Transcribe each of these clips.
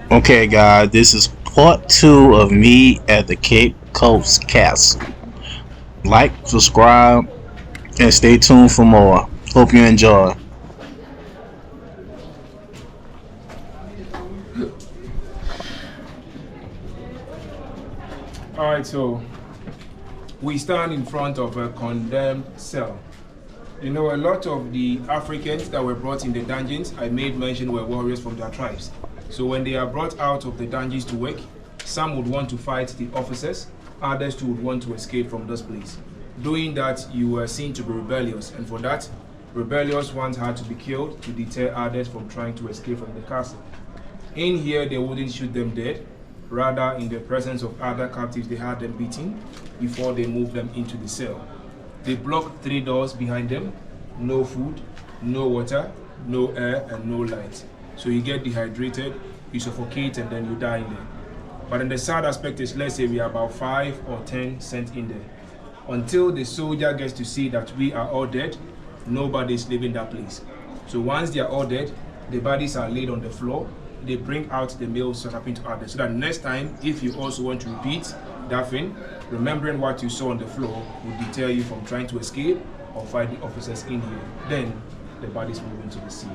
Okay, guys, this is part two of me at the Cape Coast Castle. Like, subscribe, and stay tuned for more. Hope you enjoy. All right, so we stand in front of a condemned cell. You know, a lot of the Africans that were brought in the dungeons, I made mention, were warriors from their tribes. So when they are brought out of the dungeons to work, some would want to fight the officers, others too would want to escape from this place. Doing that, you were seen to be rebellious, and for that, rebellious ones had to be killed to deter others from trying to escape from the castle. In here, they wouldn't shoot them dead. Rather, in the presence of other captives, they had them beaten before they moved them into the cell. They blocked three doors behind them: no food, no water, no air, and no light. So you get dehydrated, you suffocate, and then you die in there. But then the sad aspect is, let's say we are about 5 or 10 sent in there. Until the soldier gets to see that we are all dead, nobody is leaving that place. So once they are all dead, the bodies are laid on the floor. They bring out the meals that happen to others. So that next time, if you also want to repeat that thing, remembering what you saw on the floor will deter you from trying to escape or fight the officers in here. Then the bodies move into the sea.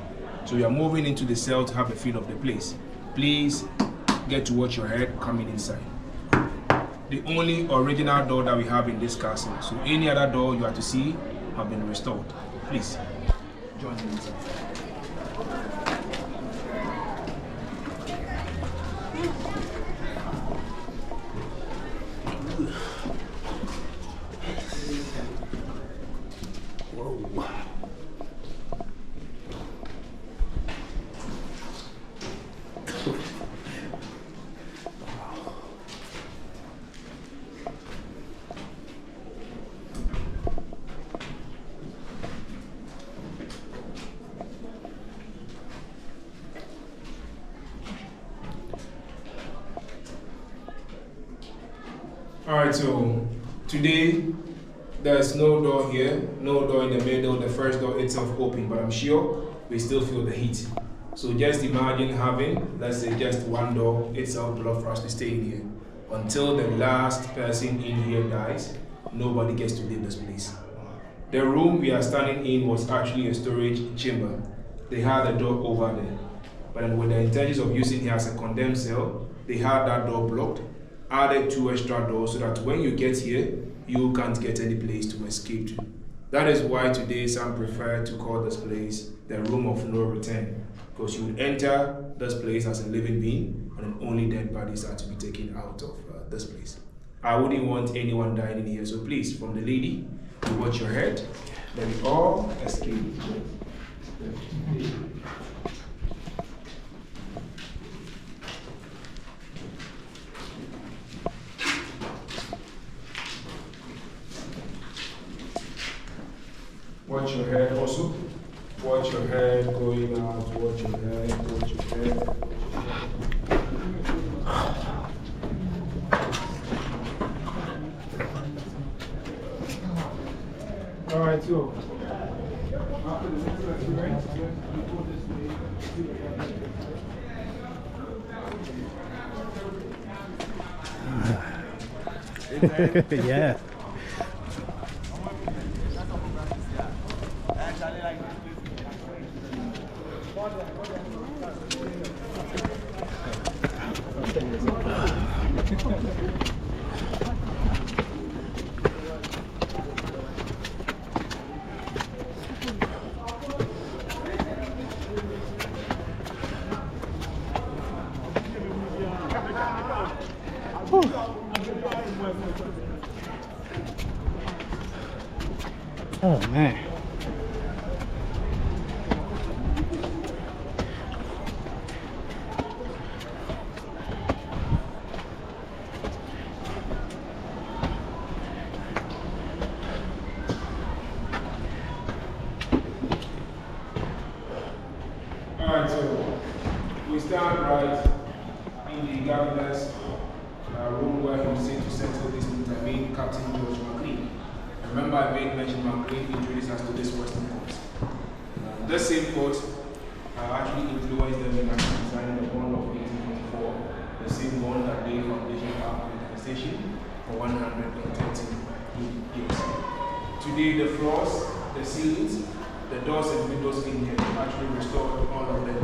So you are moving into the cell to have a feel of the place. Please get to watch your head coming inside. The only original door that we have in this castle. So any other door you are to see have been restored. Please join me inside. Alright, so today there's no door here, no door in the middle, the first door itself open, but I'm sure we still feel the heat. So just imagine having, let's say, just one door itself blocked for us to stay in here. Until the last person in here dies, nobody gets to leave this place. The room we are standing in was actually a storage chamber. They had a door over there. But then with the intentions of using it as a condemned cell, they had that door blocked, added two extra doors so that when you get here, you can't get any place to escape to. That is why today some prefer to call this place the room of no return, because you would enter this place as a living being, and then only dead bodies are to be taken out of this place. I wouldn't want anyone dying in here, so please, from the lady, you watch your head, let we all escape. Watch your head also. Watch your head going out. Watch your head. Watch your head. All right, so. Yeah. Oh man. Alright, so we stand right in the governor's room where he was sent to settle this with Captain George McLean. Remember, I made mention McLean introduced us to this Western court. This same court actually influenced them in actually designing the bond of 1824 the same one that laid foundation after the station for 130 years. Today, the floors, the ceilings, the doors and windows in here actually restored all of them.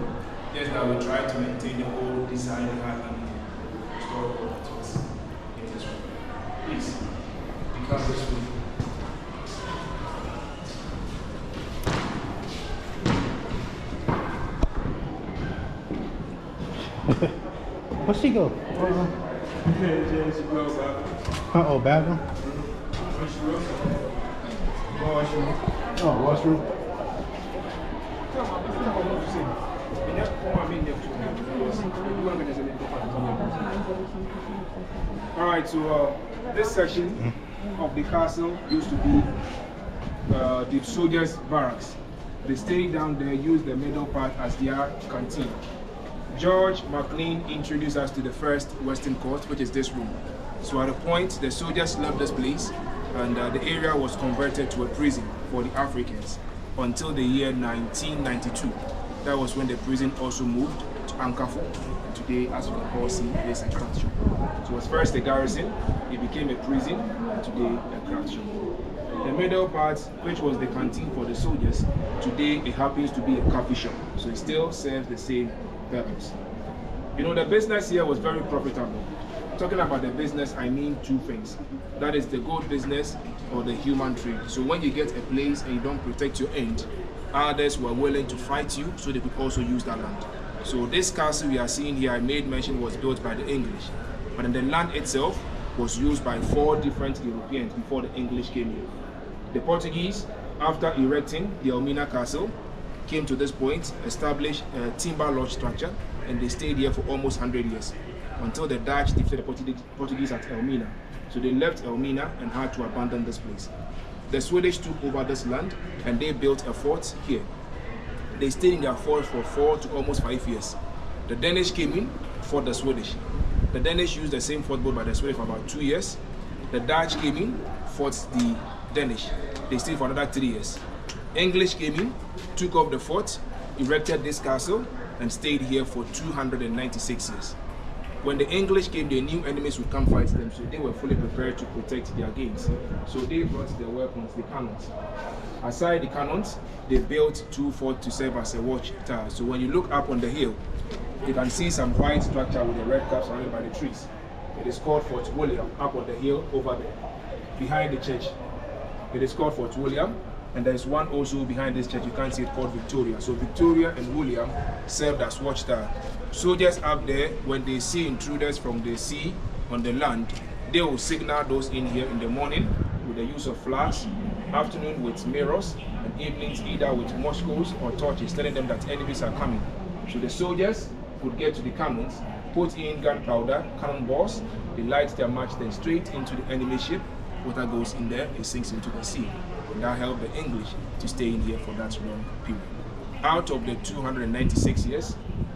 Just that we try to maintain the old design we had in here. Restore all that was in this room. Please, become this room. Where'd she go? Oh, bathroom? Oh, washroom. Alright, so this section of the castle used to be the soldiers' barracks. They stayed down there, used the middle part as their canteen. George McLean introduced us to the first Western Court, which is this room. So at a point, the soldiers left this place, and the area was converted to a prison for the Africans until the year 1992. That was when the prison also moved to Ankafu. And today, as you can all see, it is a craft shop. So it was first a garrison, it became a prison, and today a craft shop. The middle part, which was the canteen for the soldiers, today it happens to be a coffee shop. So it still serves the same purpose. You know, the business here was very profitable. Talking about the business, I mean two things. That is the gold business or the human trade. So when you get a place and you don't protect your end, others were willing to fight you so they could also use that land. So this castle we are seeing here, I made mention, was built by the English. But then the land itself was used by 4 different Europeans before the English came here. The Portuguese, after erecting the Elmina Castle, came to this point, established a timber lodge structure, and they stayed here for almost 100 years until the Dutch defeated the Portuguese at Elmina. So they left Elmina and had to abandon this place. The Swedish took over this land and they built a fort here. They stayed in their fort for 4 to almost 5 years. The Danish came in, fought the Swedish. The Danish used the same fort built by the Swedish for about 2 years. The Dutch came in, fought the Danish. They stayed for another 3 years. English came in, took off the fort, erected this castle, and stayed here for 296 years. When the English came, they knew enemies would come fight them, so they were fully prepared to protect their gains. So they brought their weapons, the cannons. Aside the cannons, they built 2 forts to serve as a watchtower. So when you look up on the hill, you can see some white structure with the red caps surrounded by the trees. It is called Fort William, up on the hill over there, behind the church. It is called Fort William. And there's one also behind this church, you can't see it, called Victoria. So Victoria and William served as watchtower. Soldiers up there, when they see intruders from the sea on the land, they will signal those in here in the morning with the use of flags, afternoon with mirrors, and evenings either with mosquitoes or torches, telling them that enemies are coming. So the soldiers would get to the cannons, put in gunpowder, cannonballs, they light their match, then straight into the enemy ship. Water goes in there, it sinks into the sea. And that helped the English to stay in here for that long period. Out of the 296 years,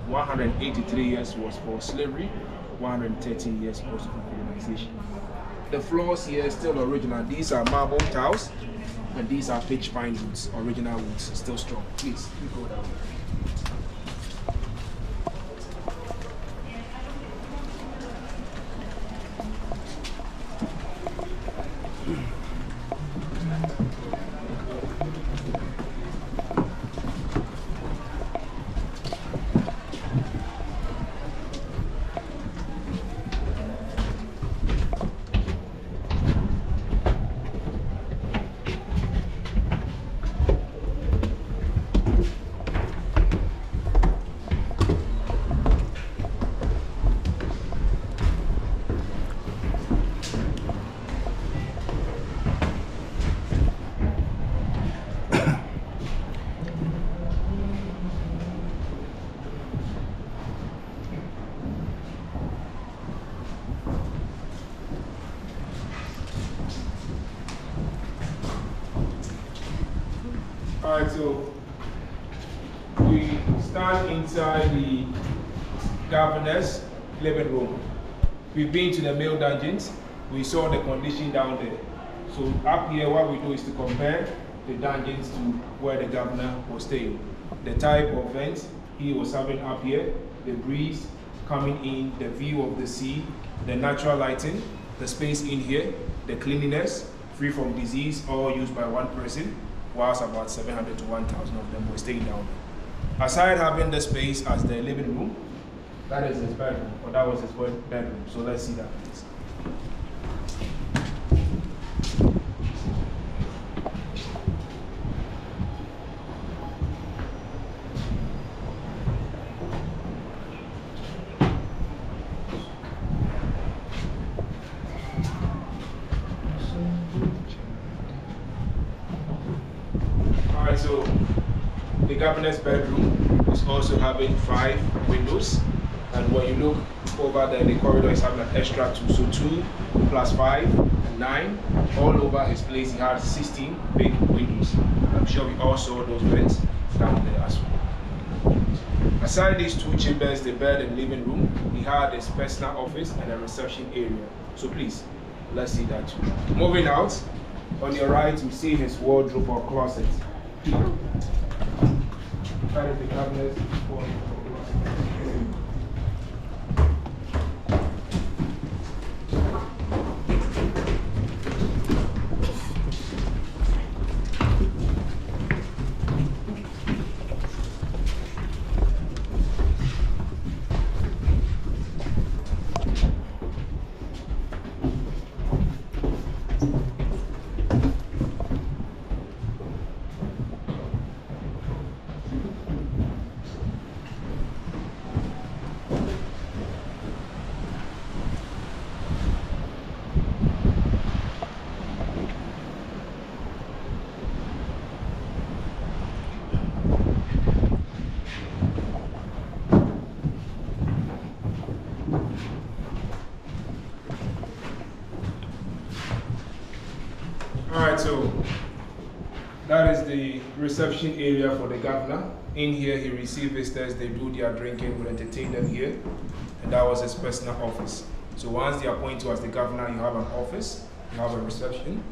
183 years was for slavery, 113 years was for colonization. The floors here are still original. These are marble tiles, and these are pitch pine woods, original woods, still strong. Please, you go down. Alright, so we stand inside the governor's living room. We've been to the male dungeons. We saw the condition down there. So up here, what we do is to compare the dungeons to where the governor was staying. The type of vent he was having up here, the breeze, coming in, the view of the sea, the natural lighting, the space in here, the cleanliness, free from disease, all used by one person, whilst about 700 to 1,000 of them were staying down there. Aside having the space as the living room, that is his bedroom, or that was his bedroom. So let's see that, please. Alright, so the governor's bedroom is also having 5 windows, and when you look over there, the corridor is having an extra 2, so 2 plus 5 and 9. All over his place, he had 16 big windows. I'm sure we all saw those beds down there as well. Aside these 2 chambers, the bed and living room, he had his personal office and a reception area. So please, let's see that too. Moving out, on your right, you see his wardrobe or closet. That is the cabinet's wardrobe or closet. Alright, so that is the reception area for the governor. In here, he receives visitors, they do their drinking, we entertain them here. And that was his personal office. So once they appoint you as the governor, you have an office, you have a reception,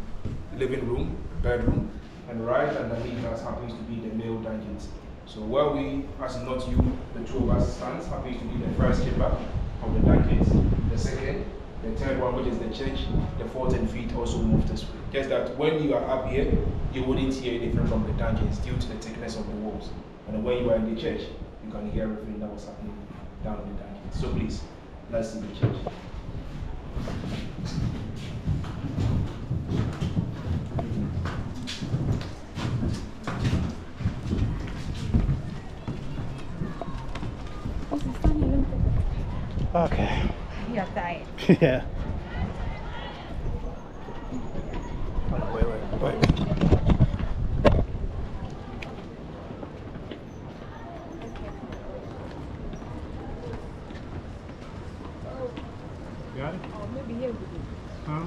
living room, bedroom, and right underneath us happens to be the male dungeons. So where we, as not you, the 2 of us stands, happens to be the first chamber of the dungeons, the second, the third one, which is the church, the 4th and 5th also move this way. Just that when you are up here, you wouldn't hear anything from the dungeons due to the thickness of the walls. And when you are in the church, you can hear everything that was happening down in the dungeons. So please, let's see the church. Okay. You're tired. Yeah. Oh, wait. Got it? Oh, maybe here we do. Huh?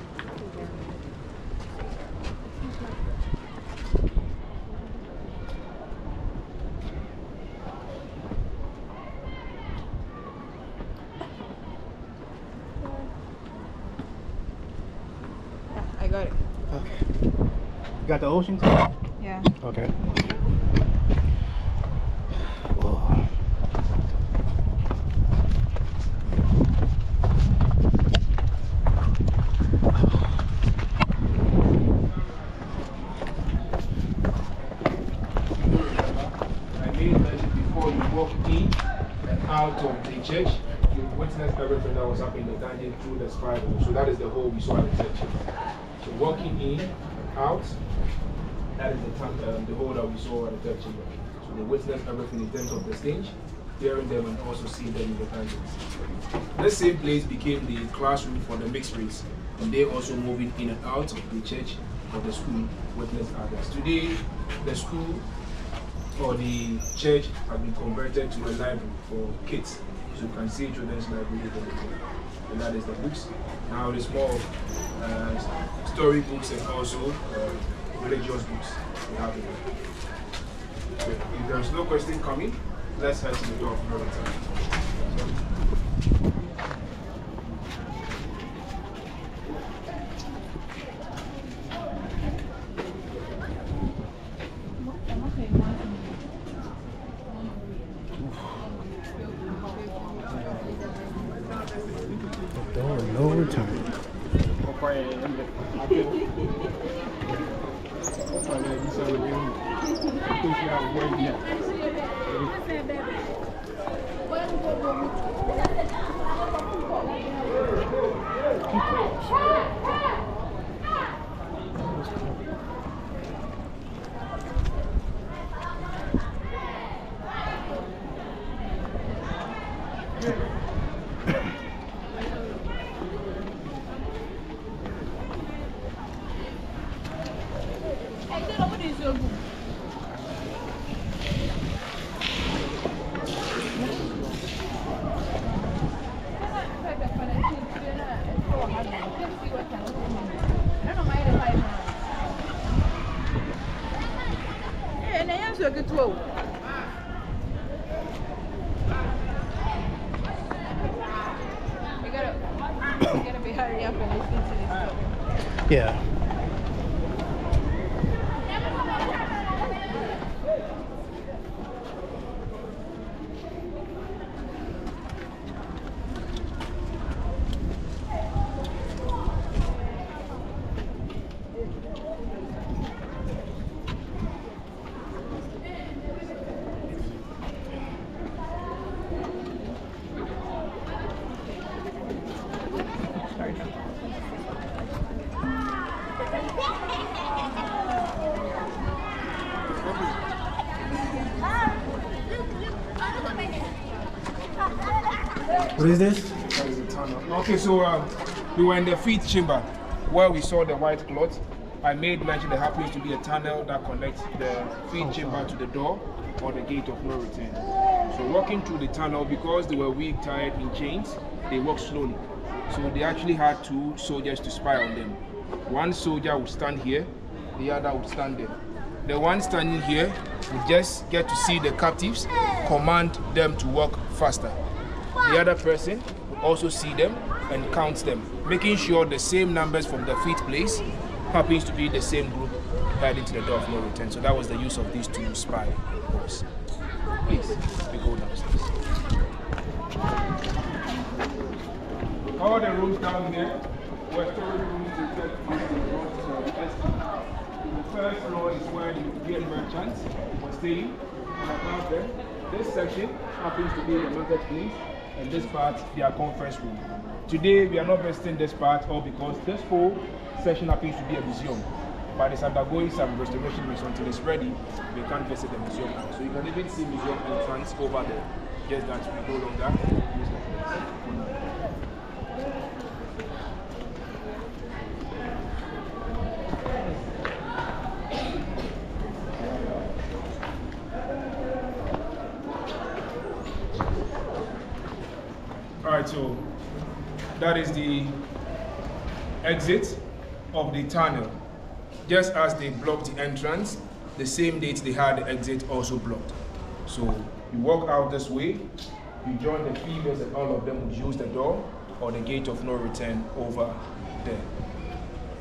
I got it. Okay. You got the ocean too? Yeah. Okay. Whoa. I made mention before you walk in and out of the church, you witness everything that was happening in the dungeon through the spiral. So that is the hole we saw at the church. So walking in and out, that is the hole that we saw at the third chamber. So they witnessed everything in terms of the stage, hearing them and also seeing them in the dungeons. This same place became the classroom for the mixed race, and they also moving in and out of the church or the school witness others. Today, the school or the church has been converted to a library for kids. So you can see children's library over there. And that is the books. Now it is more story books and also religious books we have here. So if there's no question coming, let's head to the door of Brother. turn. Yeah. What is this? That is the tunnel. Okay, so we were in the feed chamber where we saw the white cloth. I made mention there happens to be a tunnel that connects the feed chamber to the door or the gate of no return. So walking through the tunnel, because they were weak, tied in chains, they walked slowly. So they actually had 2 soldiers to spy on them. One soldier would stand here, the other would stand there. The one standing here would just get to see the captives, command them to walk faster. The other person would also see them and count them, making sure the same numbers from the feed place happens to be the same group heading to the door of no return. So that was the use of these 2 spy boys. Please, we go downstairs. All the rooms down here were storage rooms the first floor is where the European merchants were staying, and above them, this section happens to be the marketplace, and this part, their conference room. Today, we are not visiting this part, all because this whole section happens to be a museum, but it's undergoing some restoration work. Until it's ready, we can't visit the museum. So you can even see museum entrance over there. Just that we no longer use the place. Alright, so that is the exit of the tunnel. Just as they blocked the entrance, the same date they had the exit also blocked. So you walk out this way, you join the females, and all of them would use the door or the gate of no return over there.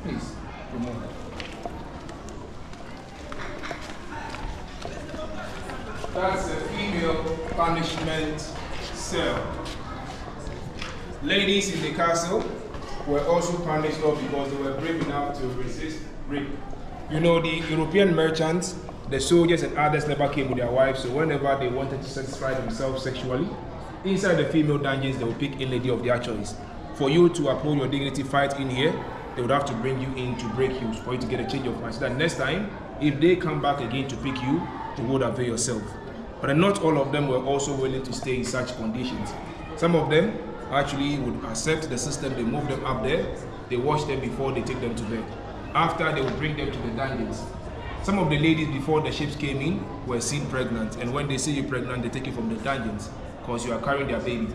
Please, remove it. That's a female punishment cell. Ladies in the castle were also punished off because they were brave enough to resist rape. You know, the European merchants, the soldiers and others never came with their wives, so whenever they wanted to satisfy themselves sexually, inside the female dungeons, they would pick a lady of their choice. For you to uphold your dignity, fight in here, they would have to bring you in to break you for you to get a change of mind. So that next time, if they come back again to pick you, you would avail yourself. But not all of them were also willing to stay in such conditions. Some of them actually would accept the system, they move them up there, they wash them before they take them to bed. After, they would bring them to the dungeons. Some of the ladies before the ships came in were seen pregnant, and when they see you pregnant, they take you from the dungeons because you are carrying their baby.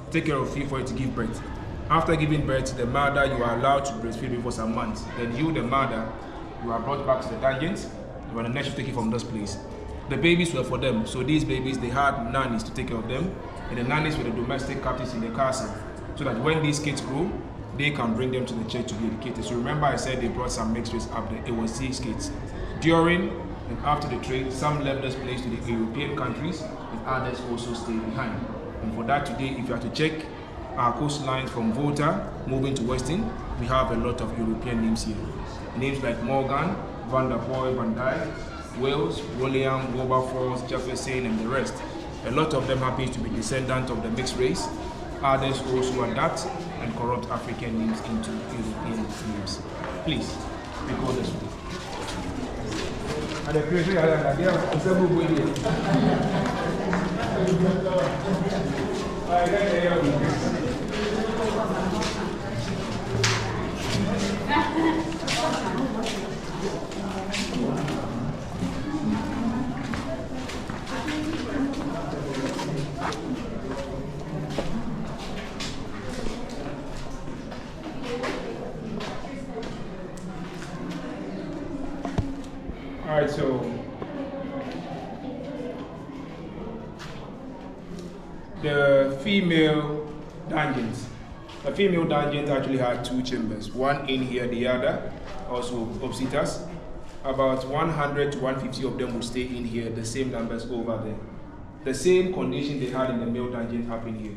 Take care of you for you to give birth. After giving birth, the mother, you are allowed to breastfeed for some months. Then you, the mother, you are brought back to the dungeons, you are the next to take you from this place. The babies were for them, so these babies, they had nannies to take care of them, and the nannies were the domestic captives in the castle, so that when these kids grow, they can bring them to the church to be educated. So remember I said they brought some mixed race up there, it was these kids. During and after the trade, some left this place to the European countries, and others also stayed behind. And for that today, if you have to check our coastline from Volta moving to Weston, we have a lot of European names here. Names like Morgan, Van der Poel, Van Dyke, Wales, William, Wilberforce, Jefferson, and the rest. A lot of them happen to be descendants of the mixed race. Others also adapt and corrupt African names into European names. Please, record this one. All right, so the female dungeons. The female dungeons actually had two chambers, one in here, the other, also opposite us. About 100 to 150 of them would stay in here, the same numbers over there. The same condition they had in the male dungeon happen here.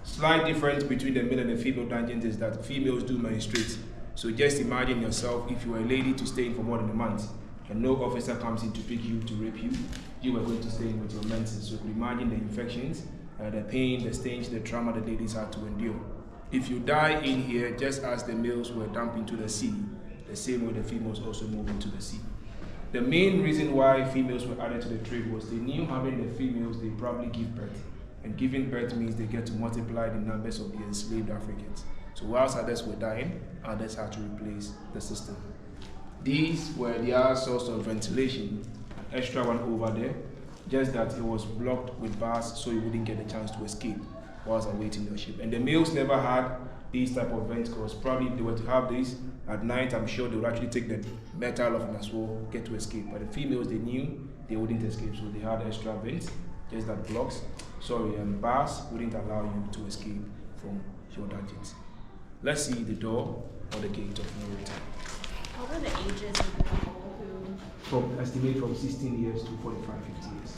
Slight difference between the male and the female dungeons is that females do menstruate. So just imagine yourself if you were a lady to stay in for more than a month and no officer comes in to pick you to rape you, you were going to stay in with your menses. So you could imagine the infections, the pain, the stench, the trauma the ladies had to endure. If you die in here, just as the males were dumped into the sea, the same way the females also move into the sea. The main reason why females were added to the trade was they knew having the females, they probably give birth. And giving birth means they get to multiply the numbers of the enslaved Africans. So whilst others were dying, others had to replace the system. These were their source of ventilation, an extra one over there, just that it was blocked with bars so you wouldn't get a chance to escape whilst awaiting your ship. And the males never had these type of vents because probably if they were to have this at night, I'm sure they would actually take the metal off and as well get to escape. But the females, they knew they wouldn't escape, so they had extra vents, just that blocks, bars wouldn't allow you to escape from your dungeons. Let's see the door or the gate of no return. What were the ages of the people who? Estimate from 16 years to 45, 50 years.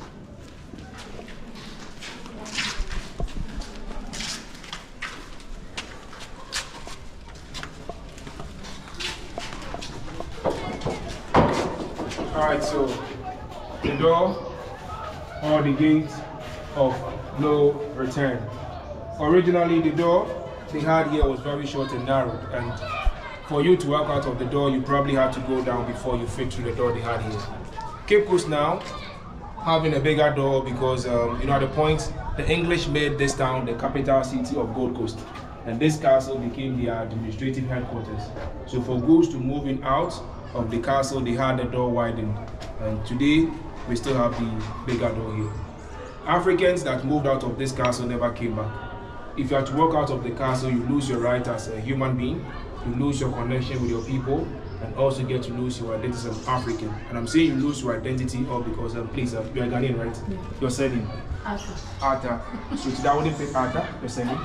Alright, so the door or the gate of no return. Originally the door they had here was very short and narrow, and for you to walk out of the door, you probably had to go down before you fit through the door they had here. Cape Coast now having a bigger door because at the point the English made this town the capital city of Gold Coast, and this castle became their administrative headquarters. So for goods to move in out of the castle, they had the door widened, and today we still have the bigger door here. Africans that moved out of this castle never came back. If you are to walk out of the castle, you lose your right as a human being, you lose your connection with your people, and also get to lose your identity as an African. And I'm saying you lose your identity all because, please, you're a Ghanaian, right? Yeah. Your surname? Arthur. So today I wouldn't pick Arthur, your surname?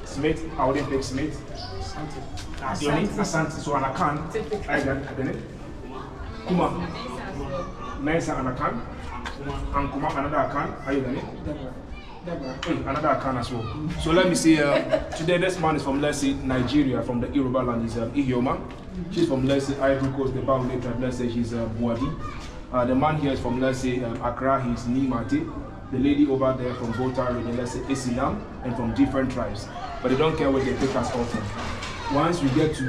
Smith. I wouldn't pick Smith. Asante. Your name? Asante. So Anakan. I got it. Kuma. Mesa Anakan. And Kuma, another Akan. Are you got it? Hey, another Akan as well. So let me see, today this man is from, let's say, Nigeria, from the Yoruba land. He's Ihioma. She's from, let's say, Ivory Coast, the Bangladesh tribe. Let's say she's Buadi. The man here is from, let's say, Accra. He's Nimati. The lady over there from Volta, let's say, Isinam, and from different tribes. But they don't care where they take us all from. Once we get to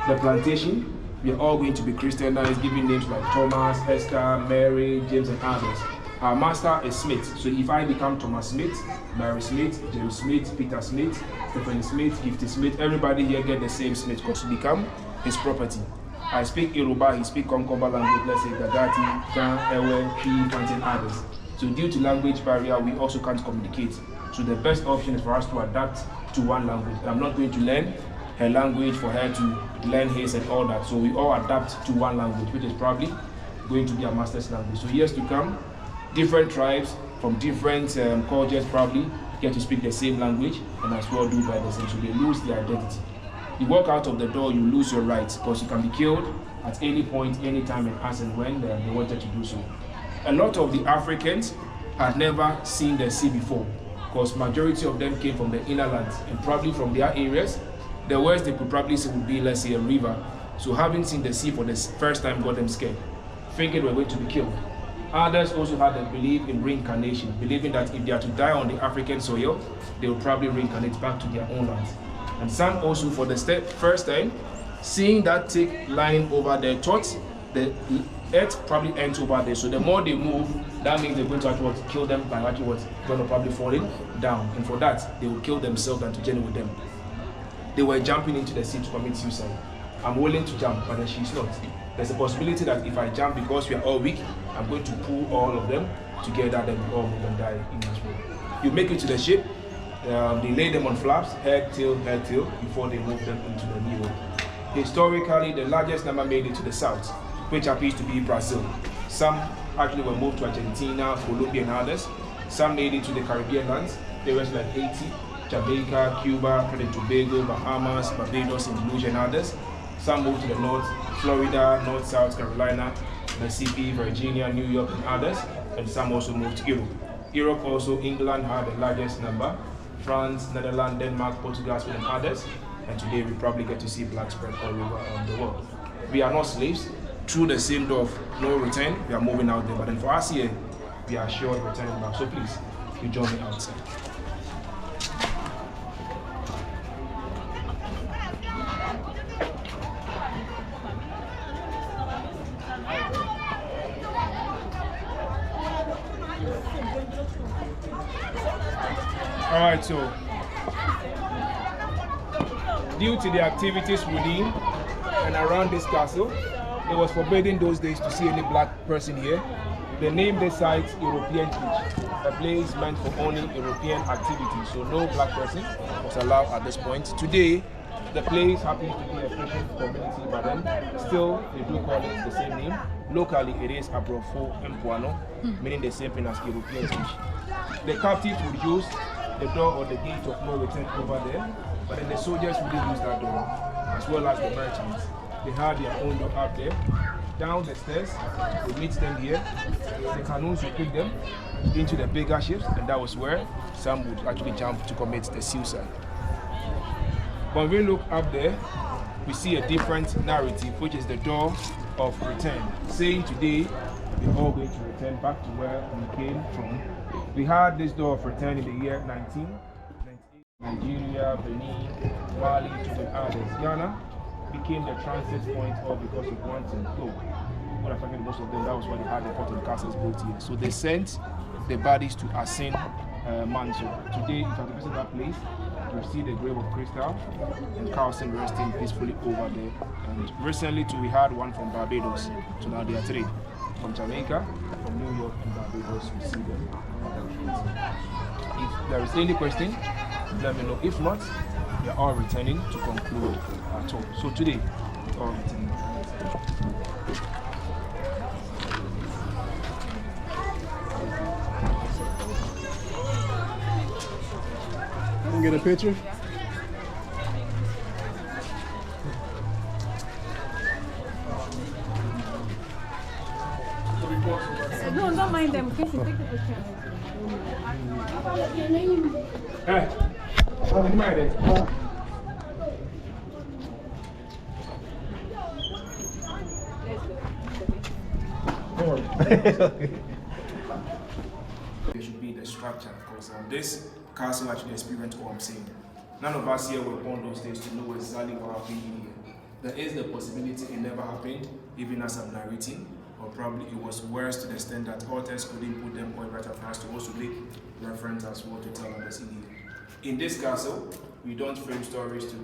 the plantation, we are all going to be Christianized, giving names like Thomas, Esther, Mary, James, and others. Our master is Smith. So if I become Thomas Smith, Mary Smith, James Smith, Peter Smith, Stephen Smith, Gifty Smith, everybody here get the same Smith because we become his property. I speak Yoruba, he speak Konkoba language, let's say Dagati, Jan, Ewe, Chi, Fanti, and others. So due to language barrier, we also can't communicate. So the best option is for us to adapt to one language. I'm not going to learn her language for her to learn his and all that. So we all adapt to one language, which is probably going to be our master's language. So years to come, different tribes from different cultures probably get to speak the same language and as well do by the same. So they lose their identity. You walk out of the door, you lose your rights because you can be killed at any point, any time, and as and when they wanted to do so. A lot of the Africans had never seen the sea before. because majority of them came from the inner lands and probably from their areas. The worst they could probably see would be, let's say, a river. So having seen the sea for the first time got them scared, thinking we're going to be killed. Others also had a belief in reincarnation, believing that if they are to die on the African soil, they will probably reincarnate back to their own lands. And some also, for the first time, seeing that thick line over there, thought the earth probably ends over there. So the more they move, that means they're going to actually kill them by actually going to probably falling down. And for that, they will kill themselves and to journey with them. They were jumping into the sea to commit suicide. I'm willing to jump, but then she's not. There's a possibility that if I jump because we are all weak, I'm going to pull all of them together, then we all move and die in this way. You make it to the ship, they lay them on flaps, head, tail, before they move them into the Nilo. Historically, the largest number made it to the south, which appears to be Brazil. Some actually were moved to Argentina, Colombia, and others. Some made it to the Caribbean lands. There was like Haiti, Jamaica, Cuba, Trinidad and Tobago, Bahamas, Barbados, St. Lucia, and others. Some moved to the north, Florida, North, South Carolina, Mississippi, Virginia, New York, and others. And some also moved to Europe. Europe also, England had the largest number. France, Netherlands, Denmark, Portugal, Spain, and others. And today we probably get to see black spread all over the world. We are not slaves. Through the same door of no return, we are moving out there. But then for us here, we are sure of returning back. So please, you join me outside. All right, so due to the activities within and around this castle, it was forbidden those days to see any black person here. They named this site European Beach, a place meant for only European activities, so no black person was allowed at this point. Today, the place happens to be a fishing community, but then still they do call it the same name. Locally, it is Abrofo Mpoano, meaning the same thing as European Beach. The captives would use the door or the gate of no return over there, but then the soldiers wouldn't use that door, as well as the merchants. They had their own door up there. Down the stairs, we meet them here. The canoes would take them into the bigger ships, and that was where some would actually jump to commit the suicide. When we look up there, we see a different narrative, which is the door of return, saying today we're all going to return back to where we came from. We had this door of return in the year 1998. Nigeria, Benin, Mali, Togo, and others. Ghana became the transit point all because of one thing. When I'm talking to most of them, that was why they had the port of castles built here. So they sent the bodies to Asin Manso. Today, if you visit that place, you see the grave of Crystal and Carlson resting peacefully over there. And recently too, we had one from Barbados. So now there are three. From Jamaica, from New York, and Barbados, we see them. If there is any question, let me know. If not, we are all returning to conclude our talk. So today, we are all returning. Can you get a picture? No, don't mind them. Please take the picture. Hey, how many are there? There should be the structure, because this castle actually experienced what I'm saying. None of us here were born those days to know exactly what happened here. There is the possibility it never happened, even as I'm narrating, or probably it was worse to the extent that authors couldn't put them all right for us to also make reference as well to tell others in here. In this castle, we don't frame stories to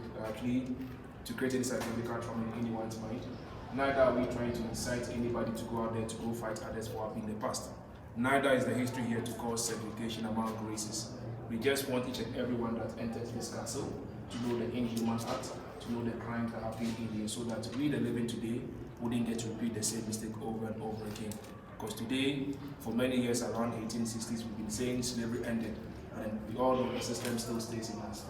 create any certificate from anyone's mind. Neither are we trying to incite anybody to go out there to go fight others for what happened in the past. Neither is the history here to cause segregation among races. We just want each and everyone that enters this castle to know the inhuman act, to know the crimes that happened in here, so that we, the living today, wouldn't get to repeat the same mistake over and over again. Because today, for many years around 1860s, we've been saying slavery ended, and we all know the system still stays in us.